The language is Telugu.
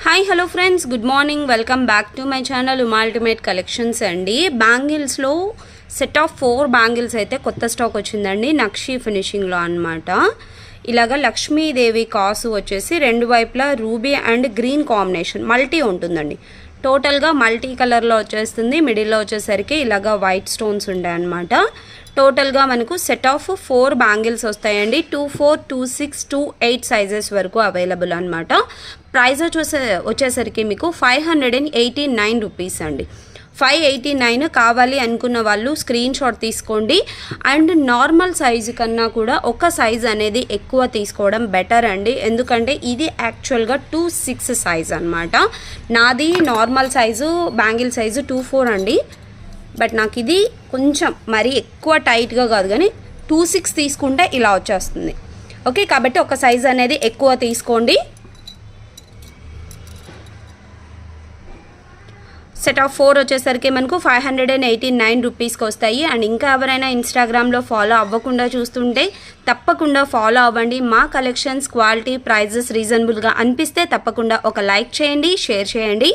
Hi hello friends, good morning. Welcome back to my channel Uma ultimate collections అండి. బ్యాంగిల్స్లో సెట్ ఆఫ్ 4 బ్యాంగిల్స్ అయితే కొత్త స్టాక్ వచ్చిందండి, నక్షి ఫినిషింగ్లో అనమాట. ఇలాగ లక్ష్మీదేవి కాసు వచ్చేసి రెండు వైపులా ruby and green combination multi ఉంటుందండి. టోటల్గా మల్టీ కలర్లో వచ్చేస్తుంది. మిడిల్లో వచ్చేసరికి ఇలాగ వైట్ స్టోన్స్ ఉంటాయి అన్నమాట. టోటల్గా మనకు సెట్ ఆఫ్ 4 బ్యాంగిల్స్ వస్తాయండి. 2, 4, 2, 6, 2, 8 సైజెస్ వరకు అవైలబుల్ అనమాట. ప్రైస్ వచ్చేసరికి మీకు 589 రూపీస్ అండి. 589 కావాలి అనుకున్న వాళ్ళు స్క్రీన్ షాట్ తీసుకోండి. అండ్ నార్మల్ సైజు కన్నా కూడా ఒక సైజ్ అనేది ఎక్కువ తీసుకోవడం బెటర్ అండి. ఎందుకంటే ఇది యాక్చువల్గా 2-6 సైజ్ అనమాట. నాది నార్మల్ సైజు బ్యాంగిల్ సైజు 2-4 అండి. బట్ నాకు ఇది కొంచెం మరీ ఎక్కువ టైట్గా కాదు, కానీ 2-6 తీసుకుంటే ఇలా వచ్చేస్తుంది. ఓకే, కాబట్టి ఒక సైజ్ అనేది ఎక్కువ తీసుకోండి. సెట్ ఆఫ్ 4 వచ్చేసరికి మనకు 589 రూపీస్కి వస్తాయి. అండ్ ఇంకా ఎవరైనా ఇన్స్టాగ్రామ్లో ఫాలో అవ్వకుండా చూస్తుంటే తప్పకుండా ఫాలో అవ్వండి. మా కలెక్షన్స్, క్వాలిటీ, ప్రైజెస్ రీజనబుల్గా అనిపిస్తే తప్పకుండా ఒక లైక్ చేయండి, షేర్ చేయండి.